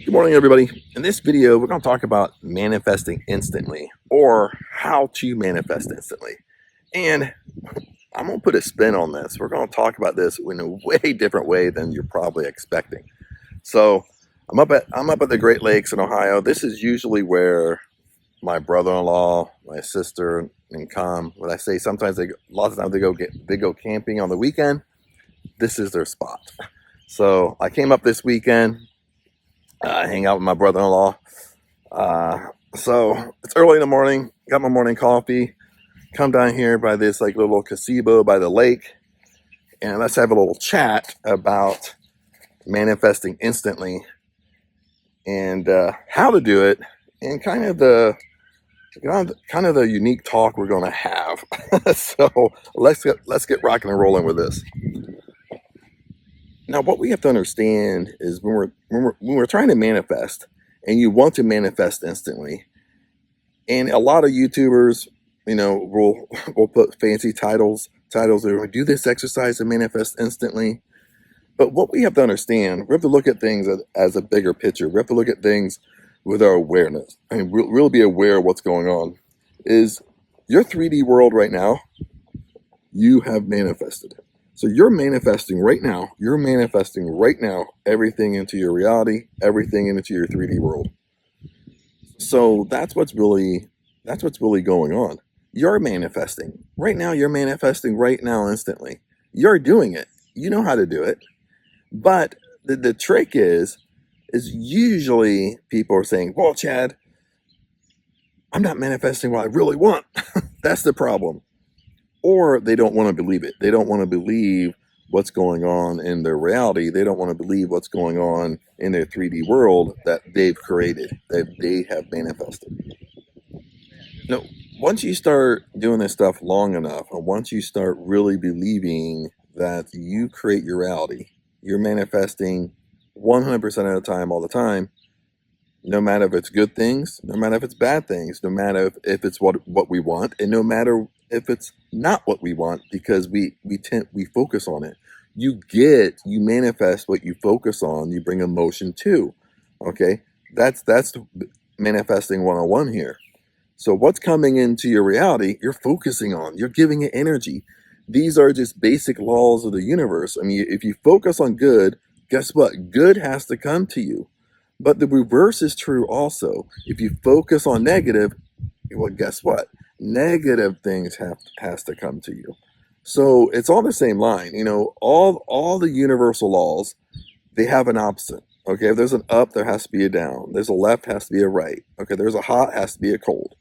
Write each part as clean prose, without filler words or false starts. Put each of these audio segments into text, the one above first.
Good morning, everybody. In this video, we're going to talk about manifesting instantly or how to manifest instantly. And I'm going to put a spin on this. We're going to talk about this in a way different way than you're probably expecting. So I'm up at the Great Lakes in Ohio. This is usually where my brother-in-law, my sister, and come. When I say sometimes lots of times they go camping on the weekend. This is their spot. So I came up this weekend. Hang out with my brother-in-law. So it's early in the morning. Got my morning coffee. Come down here by this like little gazebo by the lake, and let's have a little chat about manifesting instantly and how to do it, and kind of the unique talk we're going to have. So let's get rocking and rolling with this. Now, what we have to understand is when we're trying to manifest, and you want to manifest instantly, and a lot of YouTubers, will put fancy titles. Or do this exercise to manifest instantly. But what we have to understand, we have to look at things as a bigger picture. We have to look at things with our awareness. I mean, really be aware of what's going on. Is your 3D world right now? You have manifested it. So you're manifesting right now. You're manifesting right now everything into your reality, everything into your 3D world. So that's what's really going on. You're manifesting right now. You're manifesting right now instantly. You're doing it. You know how to do it. But the trick is usually people are saying, "Well, Chad, I'm not manifesting what I really want." That's the problem. Or they don't want to believe it. They don't want to believe what's going on in their reality. They don't want to believe what's going on in their 3D world that they've created, that they have manifested. No, once you start doing this stuff long enough, and once you start really believing that you create your reality, you're manifesting 100% of the time, all the time, no matter if it's good things, no matter if it's bad things, no matter if it's what we want, and no matter if it's not what we want, because we focus on it. You manifest what you focus on. You bring emotion to. Okay, that's manifesting 101 here. So what's coming into your reality, you're focusing on. You're giving it energy. These are just basic laws of the universe. I mean, if you focus on good, guess what? Good has to come to you. But the reverse is true also. If you focus on negative, well, guess what? Negative things has to come to you. So it's all the same line. All the universal laws, they have an opposite. Okay, if there's an up, there has to be a down. There's a left, has to be a right. Okay, there's a hot, has to be a cold.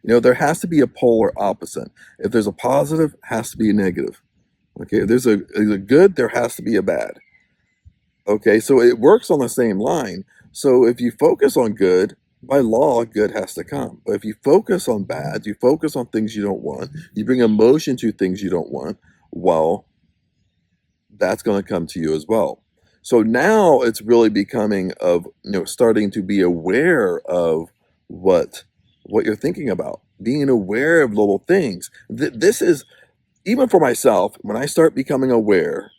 There has to be a polar opposite. If there's a positive, has to be a negative. Okay, if there's a good, there has to be a bad. Okay, so it works on the same line. So if you focus on good, by law, good has to come. But if you focus on bad, you focus on things you don't want, you bring emotion to things you don't want, well, that's going to come to you as well. So now it's really becoming of, starting to be aware of what you're thinking about, being aware of little things. This is, even for myself, when I start becoming aware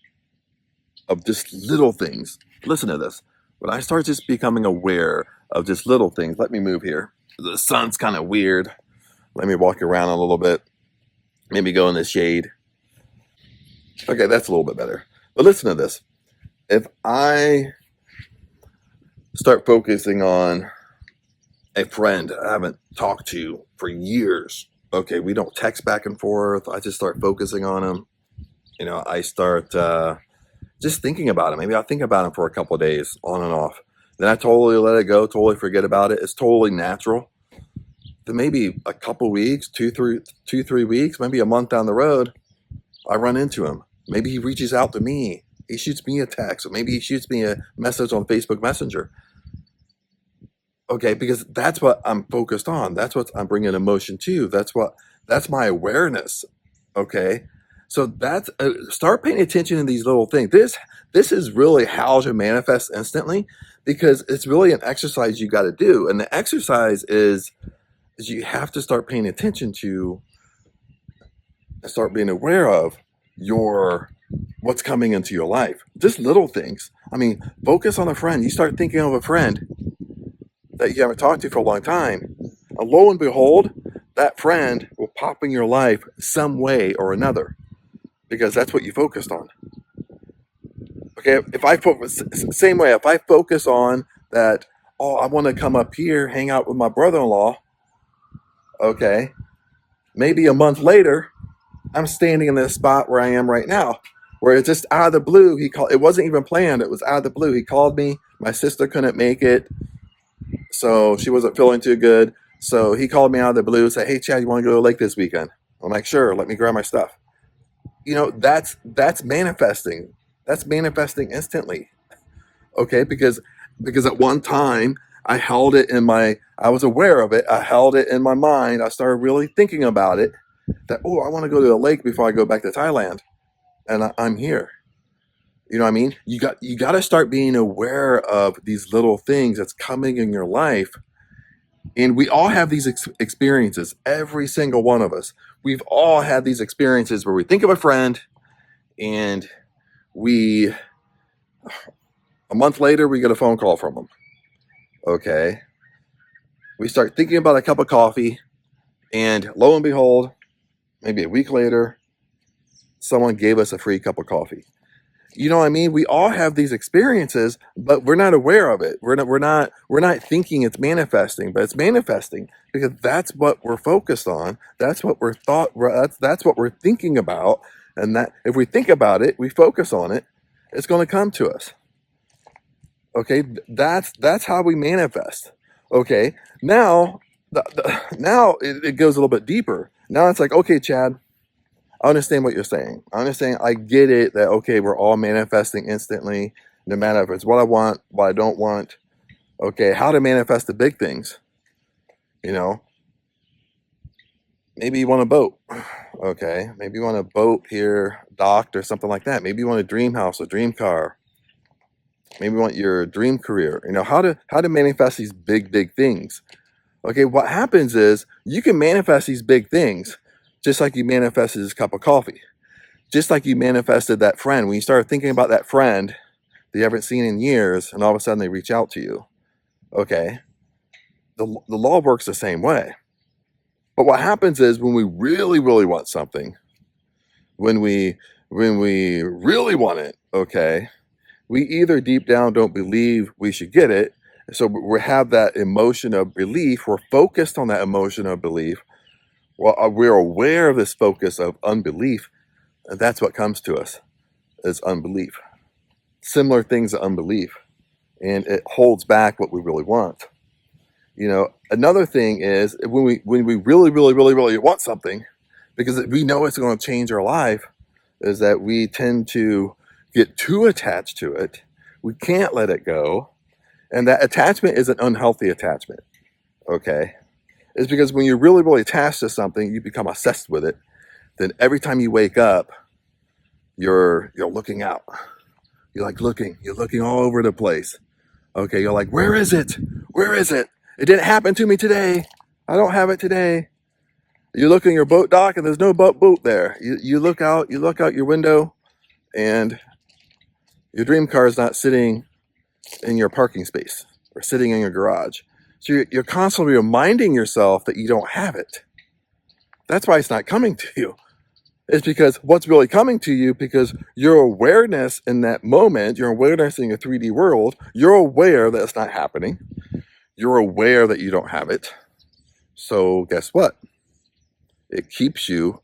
of just little things. Listen to this. When I start just becoming aware of just little things, let me move here. The sun's kind of weird. Let me walk around a little bit. Maybe go in the shade. Okay, that's a little bit better. But listen to this. If I start focusing on a friend I haven't talked to for years, okay, we don't text back and forth. I just start focusing on him. I start just thinking about it. Maybe I'll think about it for a couple of days, on and off. Then I totally let it go, totally forget about it. It's totally natural. Then maybe a couple weeks, 3 weeks, maybe a month down the road, I run into him. Maybe he reaches out to me. He shoots me a text, or maybe he shoots me a message on Facebook Messenger. Okay, because that's what I'm focused on. That's what I'm bringing emotion to. That's my awareness. Okay. So that's start paying attention to these little things. This is really how to manifest instantly, because it's really an exercise you got to do, and the exercise is you have to start paying attention to, start being aware of your what's coming into your life. Just little things. I mean, focus on a friend. You start thinking of a friend that you haven't talked to for a long time. And lo and behold, that friend will pop in your life some way or another because that's what you focused on. Okay, if I focus, same way, if I focus on that, oh, I want to come up here, hang out with my brother in law, okay, maybe a month later, I'm standing in this spot where I am right now, where it's just out of the blue. He called. It wasn't even planned. It was out of the blue. He called me. My sister couldn't make it, so she wasn't feeling too good. So he called me out of the blue, said, "Hey, Chad, you want to go to the lake this weekend?" I'm like, "Sure. Let me grab my stuff." That's manifesting. That's manifesting instantly. Okay, because at one time I held it in my. I was aware of it. I held it in my mind. I started really thinking about it. That, oh, I want to go to the lake before I go back to Thailand, and I'm here. You know what I mean? You got to start being aware of these little things that's coming in your life, and we all have these experiences. Every single one of us, we've all had these experiences where we think of a friend, and we a month later we get a phone call from them. Okay, we start thinking about a cup of coffee, and lo and behold, maybe a week later, someone gave us a free cup of coffee. You know what I mean? We all have these experiences, but we're not aware of it. We're not thinking it's manifesting, but it's manifesting because that's what we're focused on. That's what we're thought. That's what we're thinking about, and that if we think about it, we focus on it, it's going to come to us. Okay, that's how we manifest. Okay, now now it goes a little bit deeper. Now it's like, okay, Chad, I understand what you're saying. I understand. I get it that, okay, we're all manifesting instantly, no matter if it's what I want, what I don't want. Okay, how to manifest the big things. You know, maybe you want a boat. Okay, maybe you want a boat here, docked or something like that. Maybe you want a dream house, a dream car. Maybe you want your dream career. You know, how to manifest these big things. Okay, what happens is you can manifest these big things just like you manifested this cup of coffee. Just like you manifested that friend. When you start thinking about that friend that you haven't seen in years, and all of a sudden they reach out to you. Okay, the law works the same way. But what happens is when we really want something, when we really want it, okay, we either deep down don't believe we should get it, so we have that emotion of belief. We're focused on that emotion of belief. Well, we're aware of this focus of unbelief, and that's what comes to us is unbelief. Similar things to unbelief, and it holds back what we really want. You know, another thing is when we really want something, because we know it's going to change our life, is that we tend to get too attached to it. We can't let it go, and that attachment is an unhealthy attachment. Okay, it's because when you're really attached to something, you become obsessed with it. Then every time you wake up, you're looking out. You're looking all over the place. Okay, you're like, where is it? Where is it? It didn't happen to me today. I don't have it today. You look in your boat dock and there's no boat there. You look out your window, and your dream car is not sitting in your parking space or sitting in your garage. So you're constantly reminding yourself that you don't have it. That's why it's not coming to you. It's because what's really coming to you, because your awareness in that moment, your awareness in your 3D world, you're aware that it's not happening. You're aware that you don't have it. So guess what? It keeps you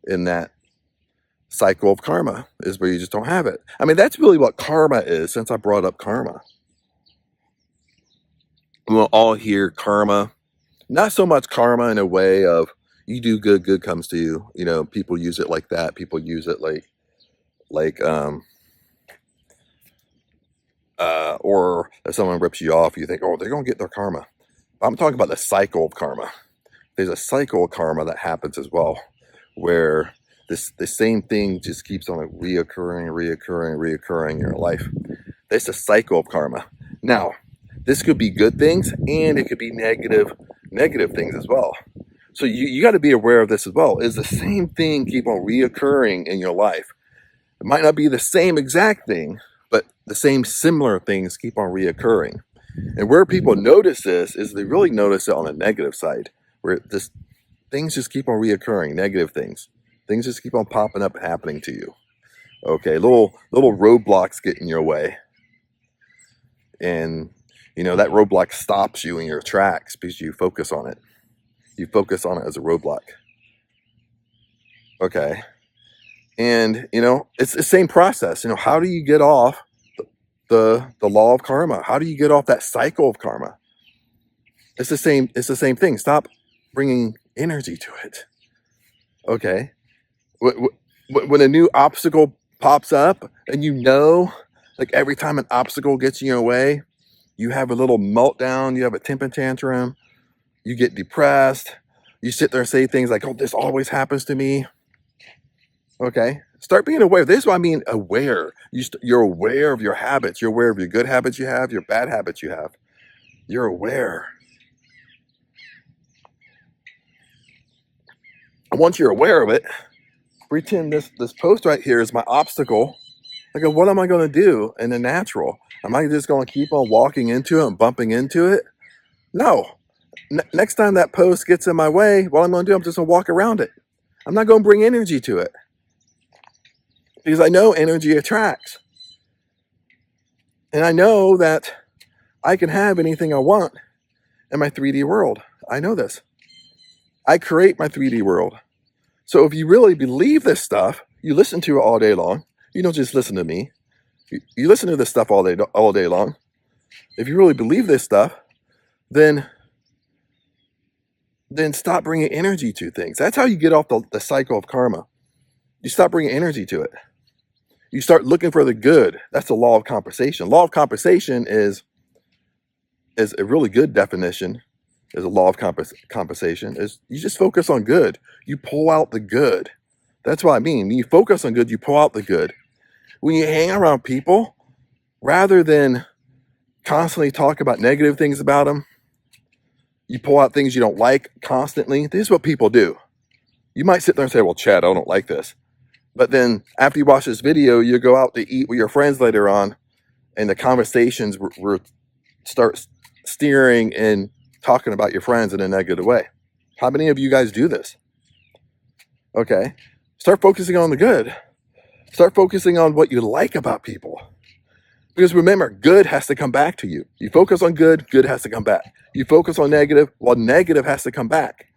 in that cycle of karma, is where you just don't have it. I mean, that's really what karma is, since I brought up karma. We'll all hear karma. Not so much karma in a way of you do good comes to you. You know, people use it like that. People use it like or if someone rips you off, you think, oh, they're gonna get their karma. I'm talking about the cycle of karma. There's a cycle of karma that happens as well, where the same thing just keeps on reoccurring in your life. That's a cycle of karma. Now, this could be good things, and it could be negative things as well. So you got to be aware of this as well. Is the same thing keep on reoccurring in your life? It might not be the same exact thing, but the same similar things keep on reoccurring. And where people notice this is they really notice it on the negative side, where this things just keep on reoccurring, negative things. Things just keep on popping up and happening to you. Okay, little roadblocks get in your way. And that roadblock stops you in your tracks because you focus on it. You focus on it as a roadblock. Okay. And it's the same process. How do you get off the law of karma? How do you get off that cycle of karma? It's the same thing. Stop bringing energy to it. Okay. When a new obstacle pops up, and like every time an obstacle gets in your way, you have a little meltdown, you have a temper tantrum, you get depressed, you sit there and say things like, oh, this always happens to me. Okay, start being aware. This is what I mean, aware. You're aware of your habits. You're aware of your good habits you have, your bad habits you have. You're aware. And once you're aware of it, pretend this post right here is my obstacle. Like, what am I going to do in the natural? Am I just going to keep on walking into it and bumping into it? No. Next time that post gets in my way, what I'm going to do, I'm just going to walk around it. I'm not going to bring energy to it. Because I know energy attracts. And I know that I can have anything I want in my 3D world. I know this. I create my 3D world. So if you really believe this stuff, you listen to it all day long. You don't just listen to me. You listen to this stuff all day long. If you really believe this stuff, then stop bringing energy to things. That's how you get off the cycle of karma. You stop bringing energy to it. You start looking for the good. That's the law of compensation. Law of compensation is a really good definition. Is a law of compensation. Is you just focus on good. You pull out the good. That's what I mean. When you focus on good, you pull out the good. When you hang around people, rather than constantly talk about negative things about them, you pull out things you don't like constantly. This is what people do. You might sit there and say, well, Chad, I don't like this. But then after you watch this video, you go out to eat with your friends later on, and the conversations start steering and talking about your friends in a negative way. How many of you guys do this? Okay. Start focusing on the good. Start focusing on what you like about people. Because remember, good has to come back to you. You focus on good, good has to come back. You focus on negative, well, negative has to come back.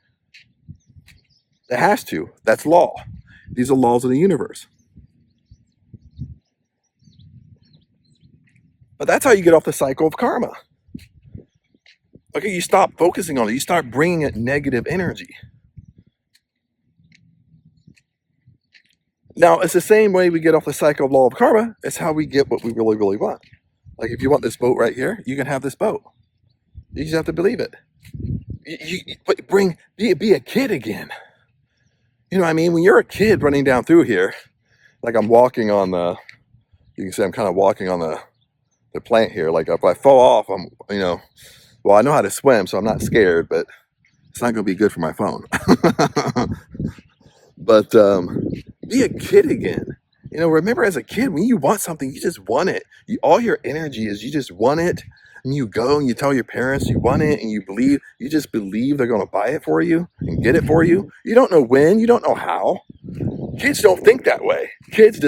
It has to. That's law. These are laws of the universe. But that's how you get off the cycle of karma. Okay, you stop focusing on it. You start bringing it negative energy. Now, it's the same way we get off the cycle of law of karma. It's how we get what we really, really want. Like, if you want this boat right here, you can have this boat. You just have to believe it. Be a kid again. You know what I mean? When you're a kid running down through here, like I'm walking on you can see I'm kind of walking on the plant here. Like, if I fall off, well, I know how to swim, so I'm not scared, but it's not going to be good for my phone. But be a kid again. Remember as a kid, when you want something, you just want it. All your energy is you just want it. And you go and you tell your parents you want it, and you just believe they're going to buy it for you and get it for you. You don't know when, you don't know how. Kids don't think that way. Kids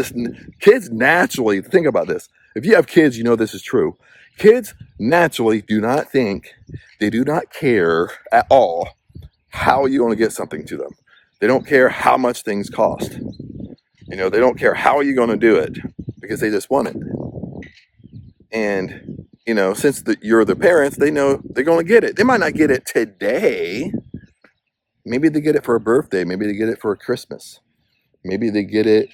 naturally, think about this. If you have kids, you know this is true. Kids naturally do not think, they do not care at all how you're going to get something to them. They don't care how much things cost. They don't care how you're going to do it because they just want it. And since you're the parents, they know they're going to get it. They might not get it today. Maybe they get it for a birthday. Maybe they get it for a Christmas. Maybe they get it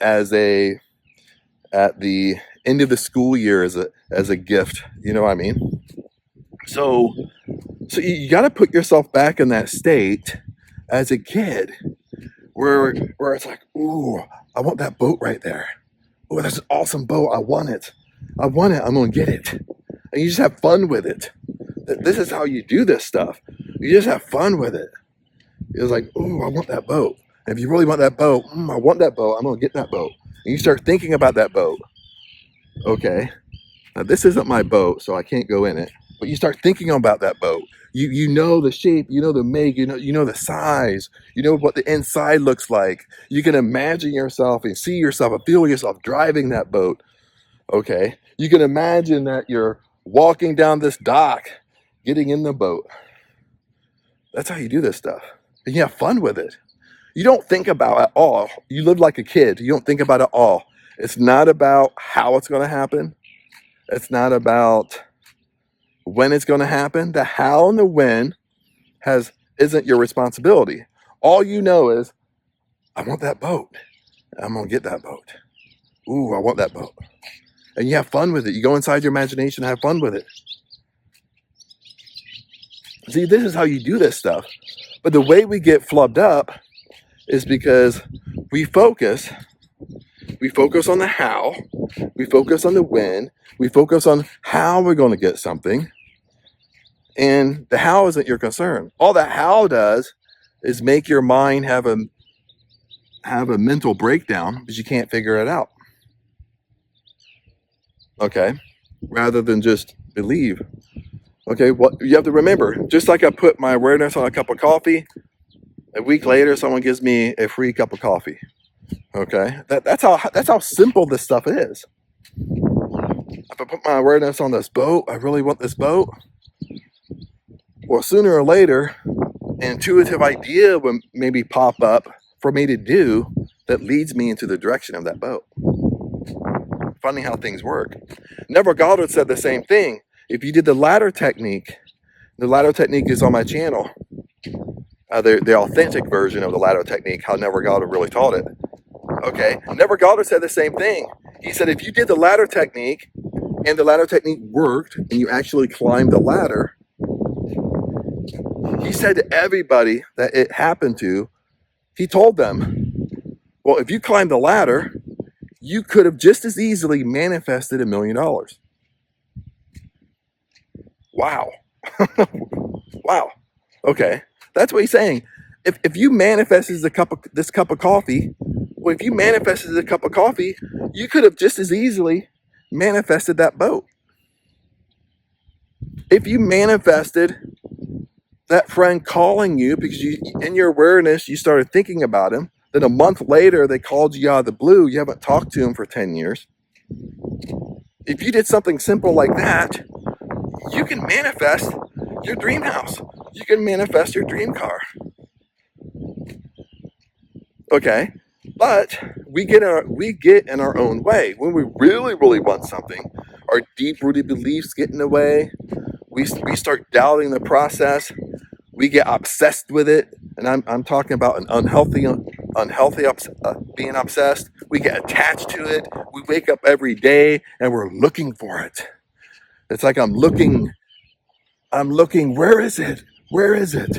as at the end of the school year as a gift. You know what I mean? So you got to put yourself back in that state as a kid where it's like, ooh, I want that boat right there. Oh, that's an awesome boat. I want it. I'm going to get it. And you just have fun with it. This is how you do this stuff. You just have fun with it. It's like, ooh, I want that boat. And if you really want that boat, I want that boat. I'm going to get that boat. And you start thinking about that boat. Okay, now this isn't my boat, so I can't go in it. But you start thinking about that boat. You know the shape, you know the make, you know the size, you know what the inside looks like. You can imagine yourself and see yourself and feel yourself driving that boat. Okay, you can imagine that you're walking down this dock, getting in the boat. That's how you do this stuff, and you have fun with it. You don't think about it at all. You live like a kid. You don't think about it at all. It's not about how it's going to happen. It's not about when it's going to happen. The how and the when isn't your responsibility. All you know is, I want that boat. I'm going to get that boat. Ooh, I want that boat. And you have fun with it. You go inside your imagination and have fun with it. See, this is how you do this stuff. But the way we get flubbed up is because we focus on the how, we focus on the when, we focus on how we're going to get something, and the how isn't your concern. All the how does is make your mind have a mental breakdown because you can't figure it out. Okay, rather than just believe. Okay, what you have to remember, just like I put my awareness on a cup of coffee, a week later someone gives me a free cup of coffee. Okay, that's how simple this stuff is. If I put my awareness on this boat, I really want this boat. Well, sooner or later, an intuitive idea will maybe pop up for me to do that leads me into the direction of that boat. Funny how things work. Neville Goddard said the same thing. If you did the ladder technique is on my channel. The authentic version of the ladder technique, how Neville Goddard really taught it. Okay, Neville Goddard said the same thing. He said if you did the ladder technique and the ladder technique worked and you actually climbed the ladder, he said to everybody that it happened to, he told them, well, if you climbed the ladder, you could have just as easily manifested $1 million. Wow. Wow. Okay. That's what he's saying. If you manifested this cup of coffee, well, if you manifested a cup of coffee, you could have just as easily manifested that boat. If you manifested that friend calling you because in your awareness, you started thinking about him, then a month later, they called you out of the blue, you haven't talked to him for 10 years. If you did something simple like that, you can manifest your dream house. You can manifest your dream car. Okay, but we get in our own way. When we really, really want something, our deep-rooted beliefs get in the way. We start doubting the process. We get obsessed with it, and I'm talking about an unhealthy being obsessed. We get attached to it. We wake up every day and we're looking for it. It's like I'm looking. Where is it? Where is it?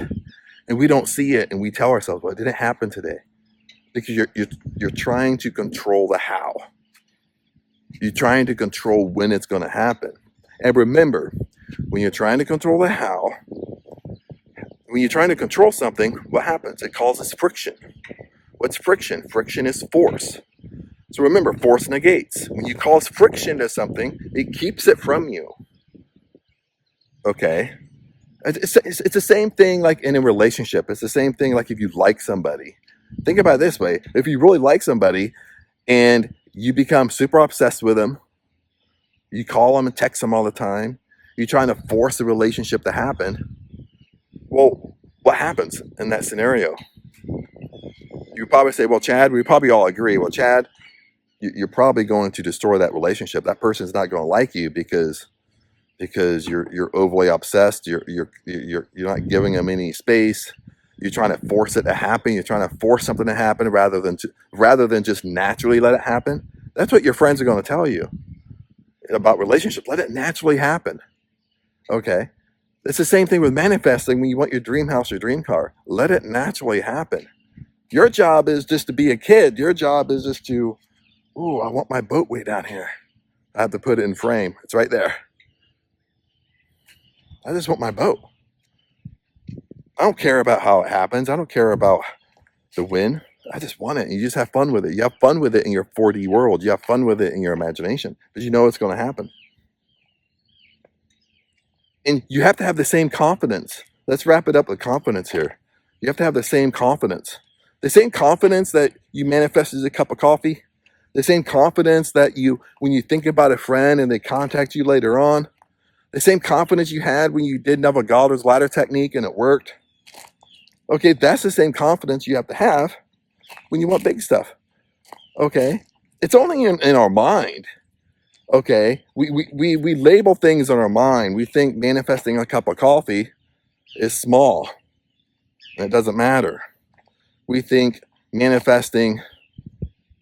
And we don't see it, and we tell ourselves, "Well, it didn't happen today," because you're trying to control the how. You're trying to control when it's going to happen. And remember, when you're trying to control the how, when you're trying to control something, what happens? It causes friction. What's friction? Friction is force. So remember, force negates. When you cause friction to something, it keeps it from you. Okay? It's the same thing like in a relationship. It's the same thing like if you like somebody. Think about it this way. If you really like somebody and you become super obsessed with them, you call them and text them all the time, you're trying to force the relationship to happen, well, what happens in that scenario? You probably say, well, Chad, we probably all agree. Well, Chad, you're probably going to destroy that relationship. That person's not going to like you because you're overly obsessed. You're not giving them any space. You're trying to force it to happen. You're trying to force something to happen rather than just naturally let it happen. That's what your friends are going to tell you about relationships. Let it naturally happen. Okay. It's the same thing with manifesting when you want your dream house, your dream car. Let it naturally happen. Your job is just to be a kid. Your job is just to, ooh, I want my boat way down here. I have to put it in frame. It's right there. I just want my boat. I don't care about how it happens. I don't care about the when. I just want it. And you just have fun with it. You have fun with it in your 4D world. You have fun with it in your imagination because you know it's going to happen. And you have to have the same confidence. Let's wrap it up with confidence here. You have to have the same confidence. The same confidence that you manifest as a cup of coffee. The same confidence that you, when you think about a friend and they contact you later on. The same confidence you had when you did Neville Goddard's ladder technique and it worked. Okay, that's the same confidence you have to have when you want big stuff. Okay, it's only in our mind. Okay, we label things in our mind. We think manifesting a cup of coffee is small. And it doesn't matter. We think manifesting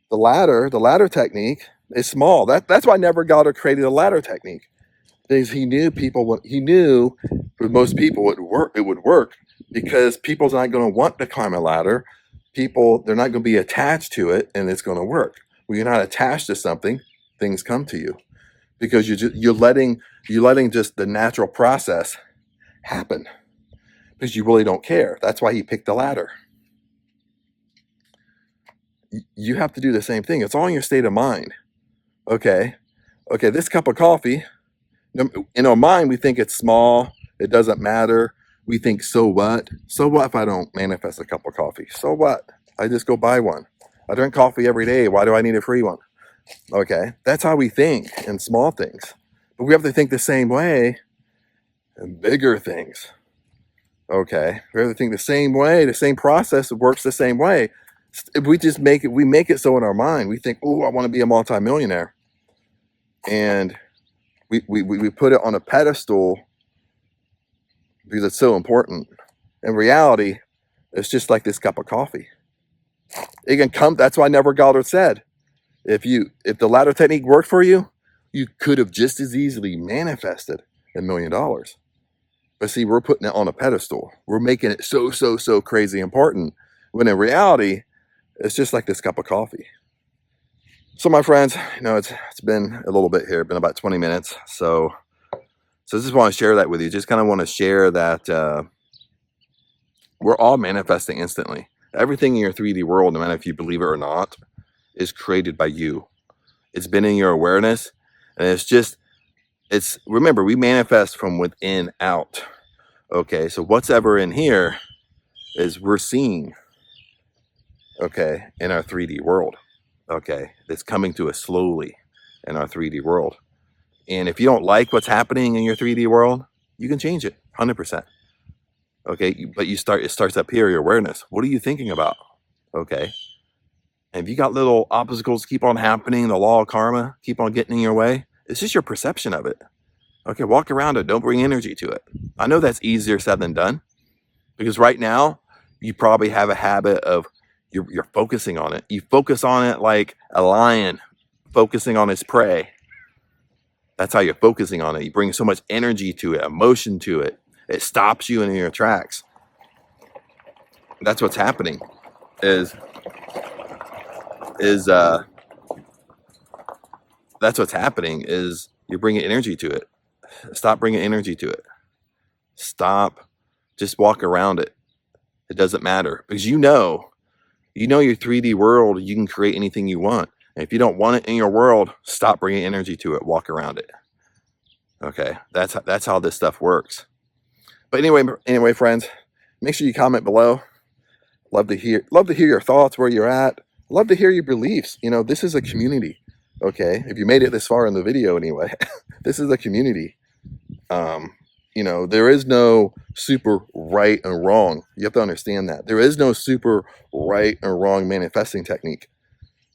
the ladder technique is small. That's why Neville Goddard created a ladder technique. Because he knew for most people it would work because people's not going to want to climb a ladder. They're not going to be attached to it, and it's going to work. When you're not attached to something, things come to you because you're letting just the natural process happen because you really don't care. That's why he picked the ladder. You have to do the same thing. It's all in your state of mind. Okay, this cup of coffee, in our mind, we think it's small. It doesn't matter. We think, so what? So what if I don't manifest a cup of coffee? So what? I just go buy one. I drink coffee every day. Why do I need a free one? Okay, that's how we think in small things. But we have to think the same way in bigger things. Okay, we have to think the same way. The same process works the same way. If we just make it so in our mind. We think, oh, I want to be a multimillionaire. And we put it on a pedestal because it's so important. In reality, it's just like this cup of coffee. It can come. That's why Neville Goddard said, if the ladder technique worked for you, you could have just as easily manifested $1 million. But see, we're putting it on a pedestal. We're making it so crazy important. When in reality, it's just like this cup of coffee. So my friends, it's been a little bit here, been about 20 minutes. So I just want to share that with you. Just kind of want to share that we're all manifesting instantly. Everything in your 3D world, no matter if you believe it or not, is created by you. It's been in your awareness. And remember, we manifest from within out. Okay, so what's ever in here is we're seeing, okay, in our 3D world. Okay, it's coming to us slowly in our 3D world. And if you don't like what's happening in your 3D world, you can change it 100%. Okay, but it starts up here, your awareness. What are you thinking about? Okay, and if you got little obstacles keep on happening, the law of karma keep on getting in your way, it's just your perception of it. Okay, walk around it. Don't bring energy to it. I know that's easier said than done because right now you probably have a habit of you're focusing on it. You focus on it like a lion focusing on its prey. That's how you're focusing on it. You bring so much energy to it, emotion to it. It stops you in your tracks. That's what's happening. That's what's happening is you're bringing energy to it. Stop bringing energy to it. Stop. Just walk around it. It doesn't matter because you know your 3D world, you can create anything you want. And if you don't want it in your world, stop bringing energy to it. Walk around it. Okay, that's how this stuff works. But anyway, friends, make sure you comment below. Love to hear your thoughts, where you're at. Love to hear your beliefs. This is a community. Okay, if you made it this far in the video, anyway, this is a community. There is no super right and wrong. You have to understand that. There is no super right and wrong manifesting technique.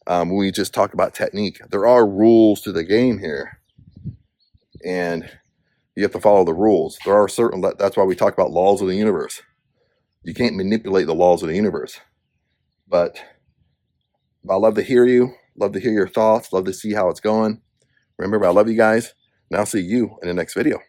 When we just talk about technique, there are rules to the game here. And you have to follow the rules. There are that's why we talk about laws of the universe. You can't manipulate the laws of the universe. But I love to hear you. Love to hear your thoughts. Love to see how it's going. Remember, I love you guys. And I'll see you in the next video.